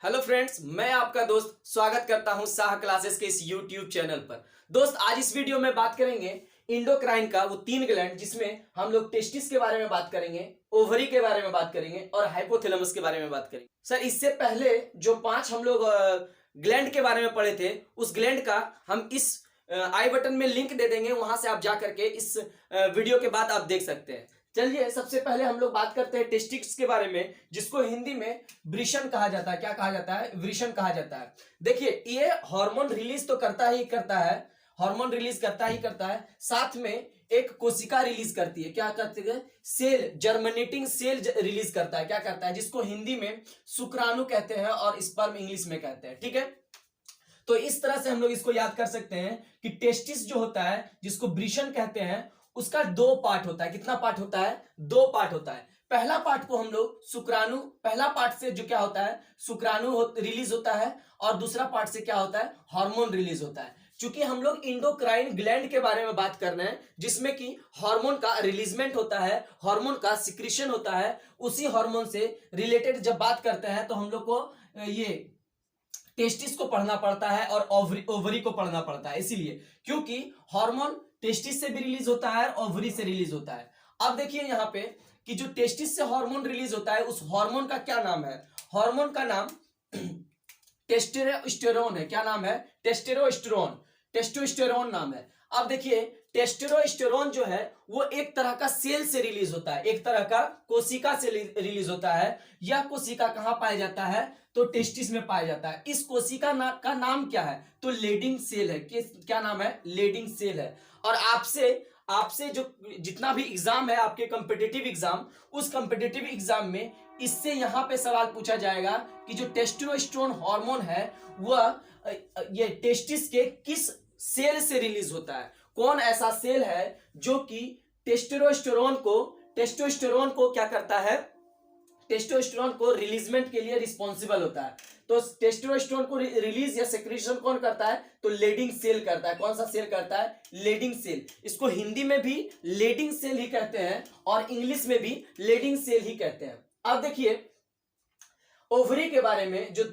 Hello friends, मैं आपका दोस्त स्वागत करता हूं साह क्लासेस के इस यूट्यूब चैनल पर। दोस्त, आज इस वीडियो में बात करेंगे इंडोक्राइन का वो 3 ग्लैंड, जिसमें हम लोग टेस्टिस के बारे में बात करेंगे, ओवरी के बारे में बात करेंगे और हाइपोथैलेमस के बारे में बात करेंगे। सर, इससे पहले जो 5 हम लोग ग्लैंड के बारे में पढ़े थे, उस ग्लैंड का हम इस आई बटन में लिंक दे देंगे, वहां से आप जा करके इस वीडियो के बाद आप देख सकते हैं। चलिए, सबसे पहले हम लोग बात करते हैं टेस्टिस के बारे में, जिसको हिंदी में वृषण कहा जाता है। क्या कहा जाता है? वृषण कहा जाता है। देखिए, ये हार्मोन रिलीज तो करता ही करता है, हार्मोन रिलीज करता ही करता है, साथ में एक कोशिका रिलीज करती है। क्या करती है? सेल, जर्मिनेटिंग सेल रिलीज करता है। क्या करता है? जिसको हिंदी में शुक्राणु कहते हैं और स्पर्म इंग्लिश में कहते हैं। ठीक है, तो इस तरह से हम लोग इसको याद कर सकते हैं कि टेस्टिस जो होता है, जिसको वृषण कहते हैं, उसका 2 पार्ट होता है। कितना पार्ट होता है? 2 पार्ट होता है। पहला पार्ट को हम लोग शुक्राणु, पहला पार्ट से जो क्या होता है, शुक्राणु रिलीज होता है, और दूसरा पार्ट से क्या होता है, हार्मोन रिलीज होता है। चूंकि हम लोग इंडोक्राइन ग्लैंड के बारे में बात कर रहे हैं, जिसमें कि हार्मोन का रिलीजमेंट होता है, हार्मोन का सिक्रीशन होता है, उसी हार्मोन से रिलेटेड जब बात करते हैं तो हम लोग को ये टेस्टिस को पढ़ना पड़ता है और ओवरी को पढ़ना पड़ता है। इसीलिए, क्योंकि हार्मोन टेस्टिस से भी रिलीज होता है और ओवरी से रिलीज होता है। अब देखिए यहाँ पे कि जो टेस्टिस से हार्मोन रिलीज होता है, उस हार्मोन का क्या नाम है? हार्मोन का नाम टेस्टोस्टेरोन है। क्या नाम है? टेस्टोस्टेरोन, टेस्टोस्टेरोन नाम है। अब देखिए, टेस्टोस्टेरोन जो है वो एक तरह का सेल से रिलीज होता है, एक तरह का कोशिका से रिलीज होता है। यह कोशिका कहां पाया जाता है? तो टेस्टिस में पाया जाता है। इस कोशिका का नाम क्या है? तो लेडिंग सेल है। क्या नाम है? लेडिंग सेल है। और आपसे जो जितना भी एग्जाम है, आपके कॉम्पिटिटिव एग्जाम, उस कॉम्पिटिटिव एग्जाम में इससे यहां पे सवाल पूछा जाएगा कि जो टेस्टोस्टेरोन हार्मोन है वह ये टेस्टिस के किस सेल से रिलीज होता है। कौन ऐसा सेल है जो कि टेस्टोस्टेरोन को क्या करता है? टेस्टोस्टेरोन को रिलीजमेंट के लिए रिस्पॉन्सिबल होता है। तो टेस्टोस्टेरोन को रिलीज या सेक्रेशन कौन करता है? तो लेडिंग सेल करता है। कौन सा सेल करता है? Leydig cell. इसको हिंदी में भी लेडिंग सेल ही कहते हैं और इंग्लिश में भी लेडिंग सेल ही कहते हैं। अब देखिए, ओवरी के बारे में जो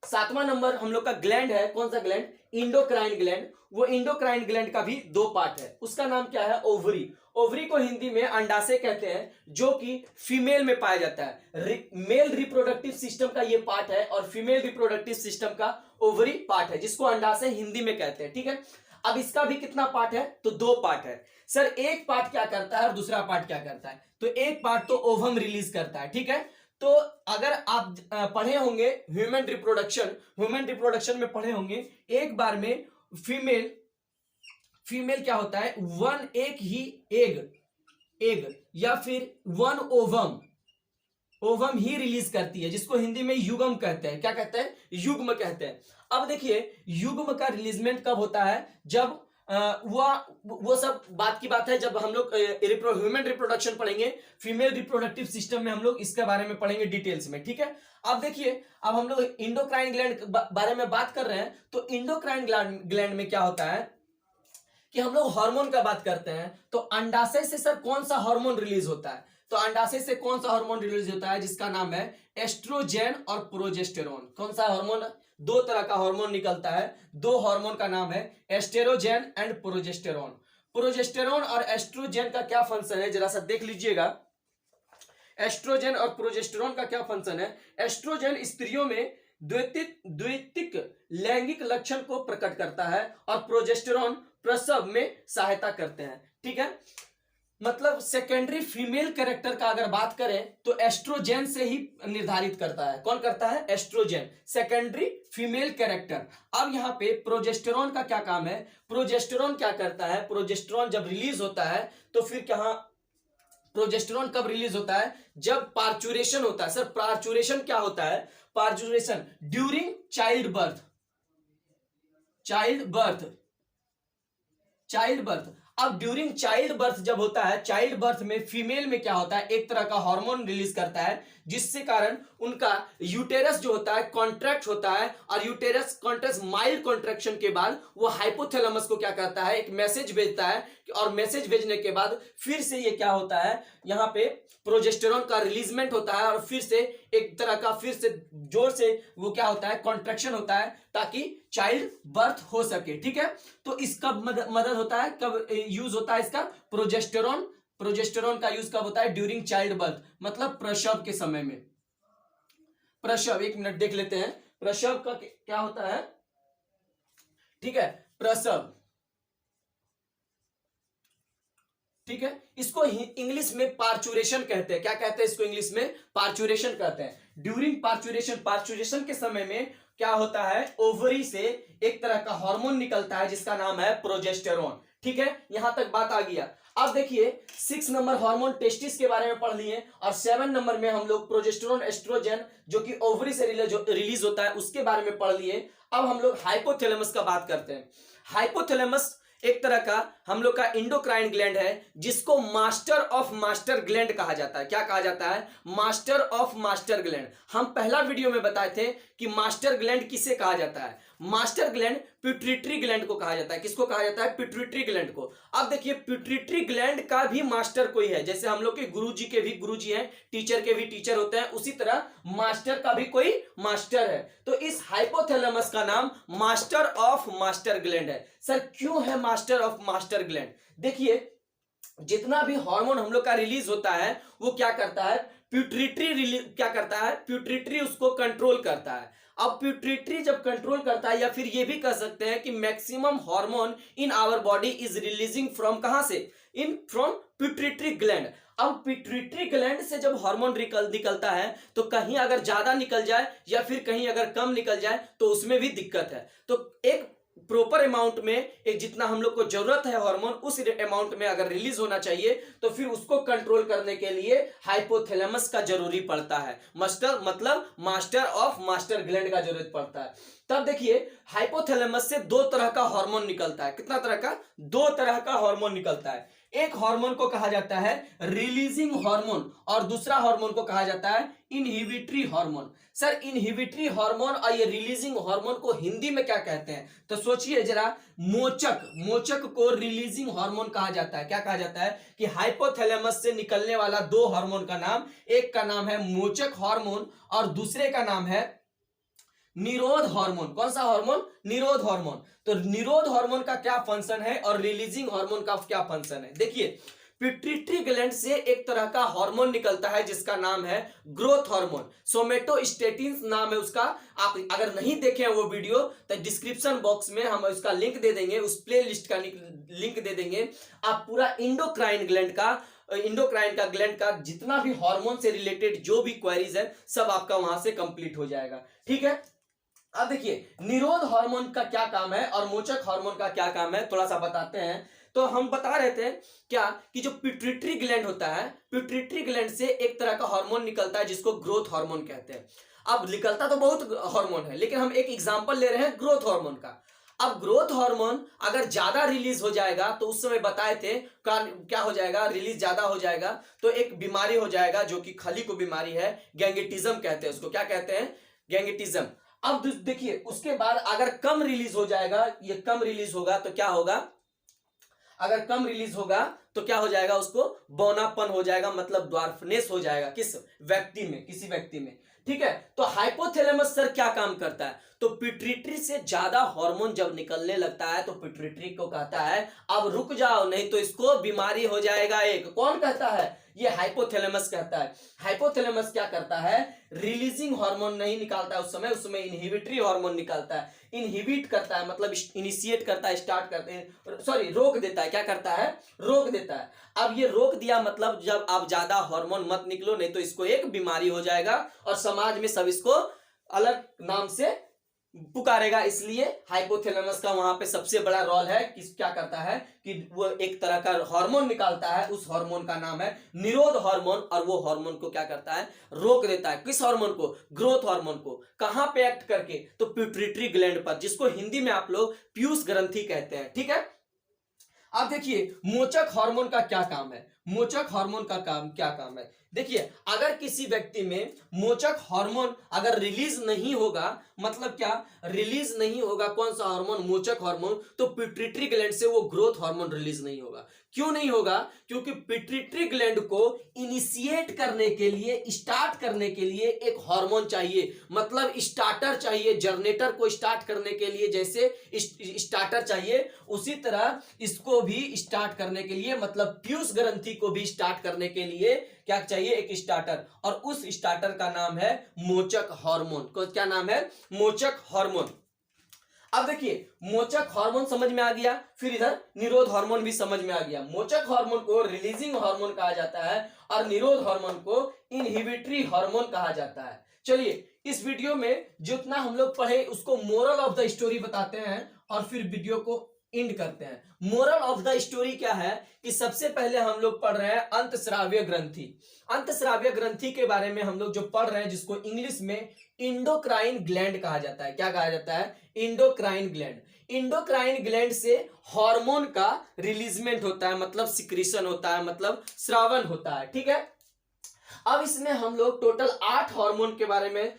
7वां नंबर हम लोग का ग्लैंड है, कौन सा ग्लैंड? Endocrine gland. वो इंडोक्राइन ग्लैंड का भी 2 पार्ट है। उसका नाम क्या है? ओवरी। ओवरी को हिंदी में अंडाशय कहते हैं, जो कि फीमेल में पाया जाता है। मेल रिप्रोडक्टिव सिस्टम का ये पार्ट है और फीमेल रिप्रोडक्टिव सिस्टम का ओवरी पार्ट है, जिसको अंडाशय हिंदी में कहते हैं। ठीक है, अब इसका भी कितना पार्ट है? तो 2 पार्ट है। सर, एक पार्ट क्या करता है और दूसरा पार्ट क्या करता है? तो एक पार्ट तो ओवम रिलीज करता है। ठीक है, तो अगर आप पढ़े होंगे ह्यूमन रिप्रोडक्शन में पढ़े होंगे, एक बार में फीमेल क्या होता है? एक ही एग या फिर 1 ओवम ही रिलीज करती है, जिसको हिंदी में युग्म कहते हैं। क्या कहते हैं? युग्म कहते हैं। अब देखिए, युग्म का रिलीजमेंट कब होता है? जब वो सब बात की बात है जब हम लोग ह्यूमन रिप्रोडक्शन पढ़ेंगे, फीमेल रिप्रोडक्टिव सिस्टम में हम लोग इसके बारे में पढ़ेंगे डिटेल्स में। ठीक है, अब देखिए, अब हम लोग इंडोक्राइन ग्लैंड बारे में बात कर रहे हैं। तो इंडोक्राइन ग्लैंड में क्या होता है कि हम लोग हार्मोन का बात करते हैं। तो अंडाशय से सर कौन सा हार्मोन रिलीज होता है? तो अंडाशय से कौन सा हार्मोन रिलीज होता है? जिसका नाम है एस्ट्रोजेन और प्रोजेस्टेरोन। कौन सा हार्मोन? 2 तरह का हार्मोन निकलता है। 2 हार्मोन का नाम है एस्टेरोजेन एंड प्रोजेस्टेरोन। प्रोजेस्टेरोन और एस्ट्रोजेन का क्या फंक्शन है, जरा सा देख लीजिएगा। एस्ट्रोजेन और प्रोजेस्टेरोन का क्या फंक्शन है? एस्ट्रोजेन स्त्रियों में द्वितीयक लैंगिक लक्षण को प्रकट करता है और प्रोजेस्टेरोन प्रसव में सहायता करते हैं। ठीक है, मतलब सेकेंडरी फीमेल कैरेक्टर का अगर बात करें तो एस्ट्रोजेन से ही निर्धारित करता है। कौन करता है? Estrogen, secondary female character. अब यहाँ पे प्रोजेस्टेरोन का क्या काम है? प्रोजेस्टेरोन क्या करता है? प्रोजेस्टेरोन जब रिलीज होता है तो फिर क्या, प्रोजेस्टेरोन कब रिलीज होता है? जब पार्चुरेशन होता है। सर, पार्चुरेशन क्या होता है? Parturition during child birth. अब ड्यूरिंग चाइल्ड बर्थ जब होता है, चाइल्ड बर्थ में फीमेल में क्या होता है? एक तरह का हार्मोन रिलीज करता है, जिससे कारण उनका यूटेरस जो होता है कॉन्ट्रैक्ट होता है, और यूटेरस कॉन्ट्रैक्ट माइल्ड कॉन्ट्रैक्शन के बाद वो हाइपोथैलेमस को क्या करता है, एक मैसेज भेजता है, और मैसेज भेजने के बाद फिर से ये क्या होता है, यहाँ पे प्रोजेस्टेरॉन का रिलीजमेंट होता है, और फिर से एक तरह का फिर से जोर से वो क्या होता है, कॉन्ट्रैक्शन होता है, ताकि चाइल्ड बर्थ हो सके। ठीक है, तो इसका मदद होता है, कब यूज होता है इसका, प्रोजेस्टेरॉन। प्रोजेस्टेरॉन का यूज कब होता है, ड्यूरिंग चाइल्ड बर्थ, मतलब प्रसव के समय में। प्रसव, एक मिनट देख लेते हैं प्रसव का क्या होता है। ठीक है, प्रसव, ठीक है, इसको इंग्लिश में पार्चुरेशन कहते हैं। क्या कहते हैं इसको इंग्लिश में, पार्चुरेशन कहते हैं। ड्यूरिंग पार्चुरेशन, पार्चुरेशन के समय में क्या होता है, ओवरी से एक तरह का हार्मोन निकलता है जिसका नाम है प्रोजेस्टेरॉन। ठीक है, यहां तक बात आ गया। अब देखिए 6 नंबर हार्मोन टेस्टिस के बारे में पढ़ लिए, और 7 नंबर में हम लोग प्रोजेस्टेरॉन एस्ट्रोजन जो कि ओवरी से रिलीज होता है उसके बारे में पढ़ लिए। अब हम लोग हाइपोथैलेमस का बात करते हैं। हाइपोथैलेमस एक तरह का हम लोग का इंडोक्राइन ग्लैंड है, जिसको मास्टर ऑफ मास्टर ग्लैंड कहा जाता है। क्या कहा जाता है, मास्टर ऑफ मास्टर ग्लैंड। हम पहला वीडियो में बताए थे कि मास्टर ग्लैंड किसे कहा जाता है, मास्टर ग्लैंड पिट्यूटरी ग्लैंड को कहा जाता है। किसको कहा जाता है, पिट्यूटरी ग्लैंड को। अब देखिए पिट्यूटरी ग्लैंड का भी मास्टर कोई है, जैसे हम लोग के गुरुजी के भी गुरुजी हैं, टीचर के भी टीचर होते हैं, उसी तरह मास्टर का भी कोई मास्टर है। तो इस हाइपोथैलेमस का नाम मास्टर ऑफ मास्टर ग्लैंड है। सर क्यों है मास्टर ऑफ मास्टर ग्लैंड, देखिए जितना भी हार्मोन हम लोग का रिलीज होता है वो क्या करता है, पिट्यूटरी क्या करता है, पिट्यूटरी उसको कंट्रोल करता है। अब पिट्यूटरी जब कंट्रोल करता है, या फिर ये भी कह सकते हैं कि maximum hormone in our body is releasing from कहां से, इन फ्रॉम पिट्यूटरी ग्लैंड। अब पिट्यूटरी ग्लैंड से जब हार्मोन निकलता है तो कहीं अगर ज्यादा निकल जाए या फिर कहीं अगर कम निकल जाए तो उसमें भी दिक्कत है। तो एक प्रॉपर अमाउंट में, एक जितना हम लोग को जरूरत है हार्मोन उस अमाउंट में अगर रिलीज होना चाहिए, तो फिर उसको कंट्रोल करने के लिए हाइपोथैलेमस का जरूरी पड़ता है। मास्टर मतलब मास्टर ऑफ मास्टर ग्लैंड का जरूरत पड़ता है। तब देखिए हाइपोथैलेमस से 2 तरह का हार्मोन निकलता है। कितना तरह का, 2 तरह का हार्मोन निकलता है। एक हार्मोन को कहा जाता है रिलीजिंग हार्मोन, और दूसरा हार्मोन को कहा जाता है inhibitory hormone. Sir inhibitory hormone और ये रिलीजिंग हार्मोन को हिंदी में क्या कहते हैं, तो सोचिए जरा, मोचक, मोचक को रिलीजिंग हार्मोन कहा जाता है। क्या कहा जाता है कि हाइपोथैलेमस से निकलने वाला 2 हार्मोन का नाम, एक का नाम है मोचक हार्मोन और दूसरे का नाम है निरोध हार्मोन। कौन सा हार्मोन, निरोध हार्मोन। तो निरोध हार्मोन का क्या फंक्शन है और रिलीजिंग हार्मोन का क्या फंक्शन है, देखिए पिट्यूटरी ग्लैंड से एक तरह का हार्मोन निकलता है जिसका नाम है ग्रोथ हार्मोन, सोमेटोस्टेटिन नाम है उसका। आप अगर नहीं देखे हैं वो वीडियो तो डिस्क्रिप्शन बॉक्स में हम उसका लिंक दे देंगे, उस प्ले लिस्ट का लिंक दे देंगे। आप पूरा इंडोक्राइन का ग्लैंड का जितना भी हार्मोन से रिलेटेड जो भी क्वेरीज है सब आपका वहां से कंप्लीट हो जाएगा। ठीक है, अब देखिए निरोध हार्मोन का क्या काम है और मोचक हार्मोन का क्या काम है, थोड़ा सा बताते हैं। तो हम बता रहे थे क्या कि जो पिट्यूटरी ग्लैंड होता है, पिट्यूटरी ग्लैंड से एक तरह का हार्मोन निकलता है जिसको ग्रोथ हार्मोन कहते हैं। अब निकलता तो बहुत हार्मोन है, लेकिन हम एक एग्जांपल ले रहे हैं ग्रोथ हार्मोन का। अब ग्रोथ हार्मोन अगर ज्यादा रिलीज हो जाएगा तो उस समय बताए थे क्या हो जाएगा, रिलीज ज्यादा हो जाएगा तो एक बीमारी हो जाएगा जो कि खली को बीमारी है, गैंगेटिज्म कहते हैं उसको। क्या कहते हैं, गैंगेटिज्म। अब देखिए उसके बाद अगर कम रिलीज हो जाएगा, ये कम रिलीज होगा तो क्या होगा, अगर कम रिलीज होगा तो क्या हो जाएगा, उसको बौनापन हो जाएगा, मतलब ड्वार्फनेस हो जाएगा किस व्यक्ति में, किसी व्यक्ति में। ठीक है, तो हाइपोथैलेमस सर क्या काम करता है, तो पिट्यूटरी से ज्यादा हार्मोन जब निकलने लगता है तो पिट्यूटरी को कहता है अब रुक जाओ नहीं तो इसको बीमारी हो जाएगा। एक कौन कहता है, ये हाइपोथैलेमस कहता है। हाइपोथैलेमस क्या करता है, रिलीजिंग हार्मोन नहीं निकालता है उस समय इनहिबिटरी हार्मोन निकालता है। इनहिबिट करता है मतलब इनिशिएट करता है, स्टार्ट करते हैं, सॉरी रोक देता है। क्या करता है, रोक देता है। अब ये रोक दिया मतलब जब आप ज्यादा हार्मोन मत निकलो नहीं तो इसको एक बीमारी हो जाएगा और समाज में सब इसको अलग नाम से पुकारेगा। इसलिए हाइपोथैलेमस का वहां पे सबसे बड़ा रोल है कि क्या करता है कि वो एक तरह का हार्मोन निकालता है, उस हार्मोन का नाम है निरोध हार्मोन, और वो हार्मोन को क्या करता है, रोक देता है। किस हार्मोन को, ग्रोथ हार्मोन को। कहां पे एक्ट करके, तो पिट्यूटरी ग्लैंड पर, जिसको हिंदी में आप लोग पीयूष ग्रंथि कहते हैं। ठीक है, अब देखिए मोचक हार्मोन का क्या काम है, मोचक हार्मोन का काम क्या काम है, देखिए अगर किसी व्यक्ति में मोचक हार्मोन अगर रिलीज नहीं होगा, मतलब क्या रिलीज नहीं होगा, कौन सा हार्मोन, मोचक हार्मोन, तो पिट्यूटरी ग्लैंड से वो ग्रोथ हार्मोन रिलीज नहीं होगा। क्यों नहीं होगा? क्योंकि पिट्यूटरी ग्लैंड को इनिशिएट करने के लिए, स्टार्ट करने के लिए एक हार्मोन चाहिए, मतलब स्टार्टर चाहिए। जनरेटर को स्टार्ट करने के लिए जैसे स्टार्टर चाहिए, उसी तरह इसको भी स्टार्ट करने के लिए, मतलब पीयूष ग्रंथि को भी स्टार्ट करने के लिए क्या चाहिए? एक स्टार्टर। और उस स्टार्टर का नाम है मोचक हार्मोन। क्या नाम है? मोचक हार्मोन। अब देखिए मोचक हार्मोन समझ में आ गया, फिर इधर निरोध हार्मोन भी समझ में आ गया। मोचक हार्मोन को रिलीजिंग हार्मोन कहा जाता है और निरोध हार्मोन को इनहिबिटरी हार्मोन कहा जाता है। चलिए इस वीडियो में जितना हम लोग पढ़े उसको मोरल ऑफ द स्टोरी बताते हैं और फिर वीडियो को एंड करते हैं। मोरल ऑफ द स्टोरी क्या है कि सबसे पहले हम लोग पढ़ रहे हैं अंतस्राव्य ग्रंथि। अंतस्राव्य ग्रंथि के बारे में हम लोग जो पढ़ रहे हैं, जिसको इंग्लिश में इंडोक्राइन ग्लैंड कहा जाता है। क्या कहा जाता है? Endocrine gland. इंडोक्राइन ग्लैंड से हार्मोन का रिलीजमेंट होता है, मतलब सिक्रीशन होता है, मतलब स्रावन होता है। ठीक है, अब इसमें हम लोग टोटल 8 हार्मोन के बारे में,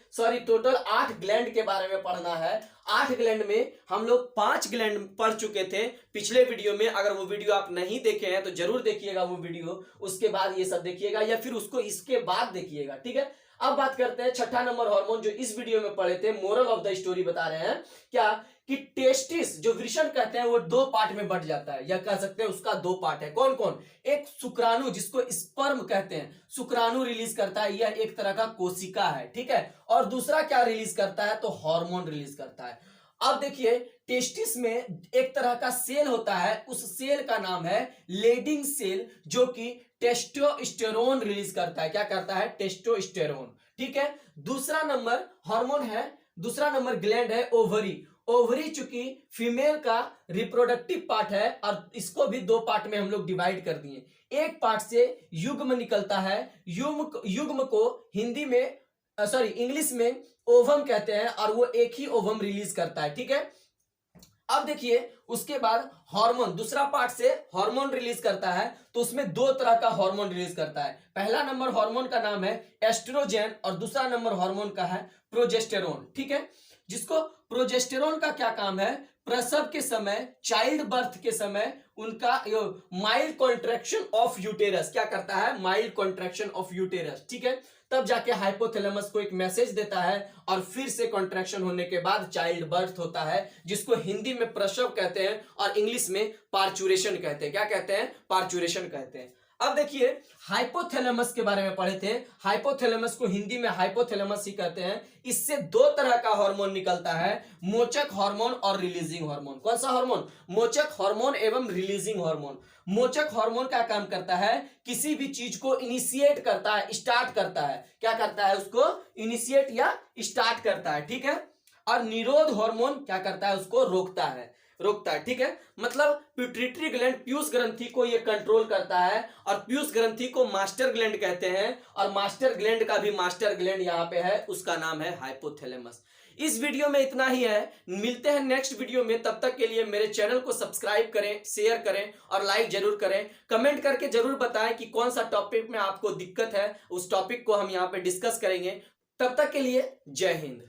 टोटल 8 ग्लैंड के बारे में पढ़ना है। 8 ग्लैंड में हम लोग 5 ग्लैंड पढ़ चुके थे पिछले वीडियो में। अगर वो वीडियो आप नहीं देखे हैं तो जरूर देखिएगा वो वीडियो, उसके बाद ये सब देखिएगा या फिर उसको इसके बाद देखिएगा। ठीक है, अब बात करते हैं छठा नंबर हार्मोन जो इस वीडियो में पढ़े थे। मोरल ऑफ द स्टोरी बता रहे हैं क्या कि टेस्टिस जो वृषण कहते हैं वो 2 पार्ट में बढ़ जाता है, या कह सकते हैं उसका 2 पार्ट है। कौन कौन? एक शुक्राणु जिसको स्पर्म कहते हैं, शुक्राणु रिलीज करता है, यह एक तरह का कोशिका है। ठीक है, और दूसरा क्या रिलीज करता है? तो हार्मोन रिलीज करता है। अब देखिए टेस्टिस में एक तरह का सेल होता है, उस सेल का नाम है लेडिंग सेल, जो कि टेस्टोस्टेरोन रिलीज करता है। क्या करता है? टेस्टोस्टेरोन। ठीक है, दूसरा नंबर हार्मोन है, दूसरा नंबर ग्लैंड है ओवरी। ओवरी चूंकि फीमेल का रिप्रोडक्टिव पार्ट है और इसको भी 2 पार्ट में हम लोग डिवाइड कर दिए। एक पार्ट से युग्म निकलता है, युग्म को हिंदी में इंग्लिश में ओवम कहते हैं और वो एक ही ओवम रिलीज करता है। ठीक है, अब देखिए उसके बाद हार्मोन, दूसरा पार्ट से हार्मोन रिलीज करता है, तो उसमें 2 तरह का हार्मोन रिलीज करता है। पहला नंबर हार्मोन का नाम है एस्ट्रोजन और दूसरा नंबर हार्मोन का है प्रोजेस्टेरोन। ठीक है, जिसको प्रोजेस्टेरोन का क्या काम है? प्रसव के समय, चाइल्ड बर्थ के समय उनका माइल्ड कॉन्ट्रैक्शन ऑफ यूटेरस, क्या करता है? Mild contraction of uterus. ठीक है, तब जाके हाइपोथैलेमस को एक मैसेज देता है और फिर से कॉन्ट्रैक्शन होने के बाद चाइल्ड बर्थ होता है, जिसको हिंदी में प्रसव कहते हैं और इंग्लिश में पार्चुरेशन कहते हैं। क्या कहते हैं? पार्चुरेशन कहते हैं। अब देखिए हाइपोथैलेमस के बारे में पढ़े थे। हाइपोथैलेमस को हिंदी में हाइपोथैलेमस ही कहते हैं। इससे 2 तरह का हार्मोन निकलता है, मोचक हार्मोन और रिलीजिंग हार्मोन। कौन सा हार्मोन? मोचक हार्मोन एवं रिलीजिंग हार्मोन। मोचक हार्मोन क्या काम करता है? किसी भी चीज को इनिशिएट करता है, स्टार्ट करता है। क्या करता है? उसको इनिशिएट या स्टार्ट करता है। ठीक है, और निरोध हार्मोन क्या करता है? उसको रोकता है। ठीक है, मतलब पिट्यूटरी ग्लैंड पीयूष ग्रंथि को ये कंट्रोल करता है और पीयूष ग्रंथि को मास्टर ग्लैंड कहते हैं और मास्टर ग्लैंड का भी मास्टर ग्लैंड यहाँ पे है, उसका नाम है हाइपोथैलेमस। इस वीडियो में इतना ही है, मिलते हैं नेक्स्ट वीडियो में। तब तक के लिए मेरे चैनल को सब्सक्राइब करें, शेयर करें और लाइक जरूर करें। कमेंट करके जरूर बताएं कि कौन सा टॉपिक में आपको दिक्कत है, उस टॉपिक को हम यहाँ पे डिस्कस करेंगे। तब तक के लिए जय हिंद।